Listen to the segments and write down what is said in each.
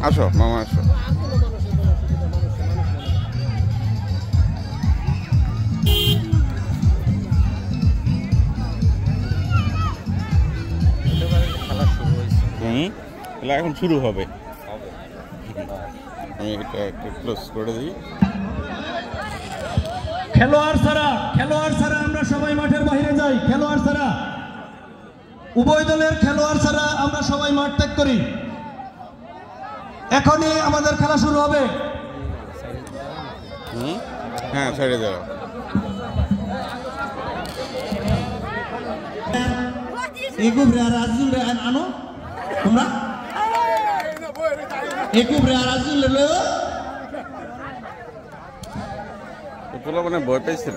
আসো মামা আসো। খেলা এখন শুরু হবে। আমি এটা একটু ক্লোজ করে দিই। খেলোয়াড় ছাড়া আমরা সবাই মাঠের বাইরে যাই। খেলোয়াড় ছাড়া, উভয় দলের খেলোয়াড় ছাড়া আমরা সবাই মাঠ ত্যাগ করি। এখনই আমাদের খেলা শুরু হবে। হ্যাঁ, ছেড়ে যাও। একুবরে আর রাজুল আনো তোমরা, একুবরে আর রাজুল পোলা মানে ভয় পেয়েছিল।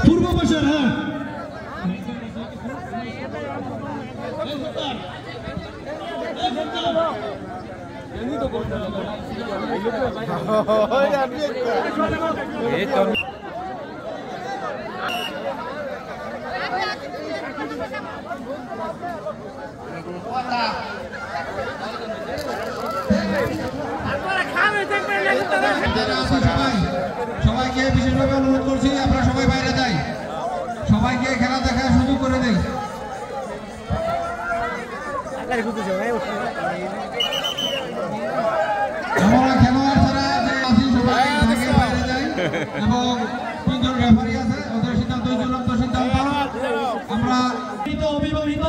পূর্ব পাশের সবাইকে বিশেষভাবে অনুরোধ করছি, আপনারা সবাই বাইরে যাই, সবাইকে খেলা দেখার সুযোগ করে দেই। আমরা খেলোয়াড় ছাড়া সবাই বাইরে যাই এবং 3 জন রেফারি আছে, ওদের সিদ্ধান্ত চূড়ান্ত সিদ্ধান্ত। আমরা অবিবাহিত,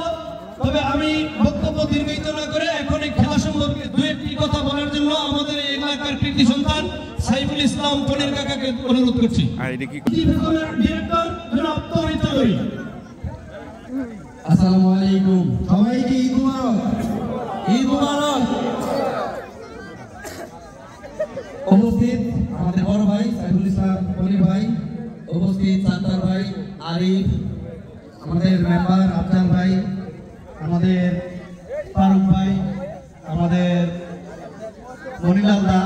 তবে আমি বক্তব্য দীর্ঘায়িত না করে এখন এই খেলা সম্পর্কে 2-1টি কথা বলার জন্য আমাদের এই এলাকার কৃতি সন্তান সাইফুল ইসলাম পনির কাকাকে অনুরোধ করছি। ডিরেক্টর জনাব তৌহিদ চৌধুরী। আসসালামু আলাইকুম, সবাইকে ঈদ মুবারক। ঈদ মুবারক। উপস্থিত আমাদের বড় ভাই সাইফুল ইসলাম পনির ভাই, উপস্থিত সাত্তার ভাই, আরিফ, আমাদের মেম্বার আফজাল ভাই, আমাদের ফারুক ভাই, আমাদের মনিলাল দা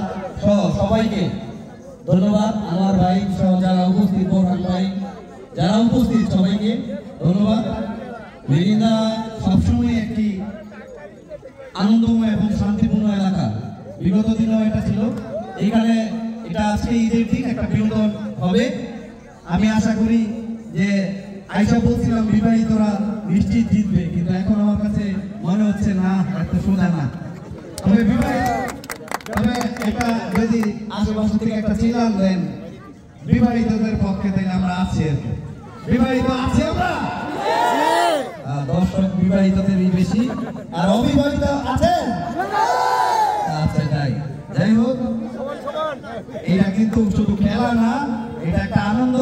সহ সবাইকে ধন্যবাদ। আমার ভাই সহ যারা উপস্থিত, বোরহান ভাই, যারা উপস্থিত সবাইকে ধন্যবাদ। মেরিন্দা সবসময় একটি আনন্দময় এবং শান্তিপূর্ণ এলাকা, বিগত দিনেও এটা ছিল। এইখানে এটা আজকে ঈদের দিন একটা বিনোদন হবে। আমি আশা করি যে আইসা বলছিলাম বিবাহিতরা নিশ্চিত জিতবে, কিন্তু এখন আমার কাছে মনে হচ্ছে না, এত সোজা না। তবে এটা যদি আশেপাশে থেকে একটা চিনান দেন বিবাহিতদের পক্ষে, তাহলে আমরা আছি। বিবাহিত আছি আমরা, দর্শক বিবাহিতদেরই বেশি, আর অবিবাহিত আছেন। আচ্ছা, যাই হোক, এটা কিন্তু শুধু খেলা না, এটা একটা আনন্দ,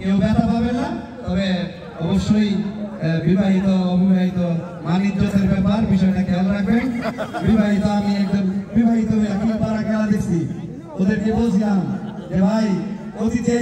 কেউ ব্যথা পাবে না। তবে অবশ্যই বিবাহিত অবিবাহিত মান ইজ্জতের ব্যাপার, বিষয়টা খেয়াল রাখবেন। বিবাহিত, আমি একদম বিবাহিত হয়ে পাড়া খেলা দেখছি, ওদেরকে বলছিলাম যে ভাই অতিথি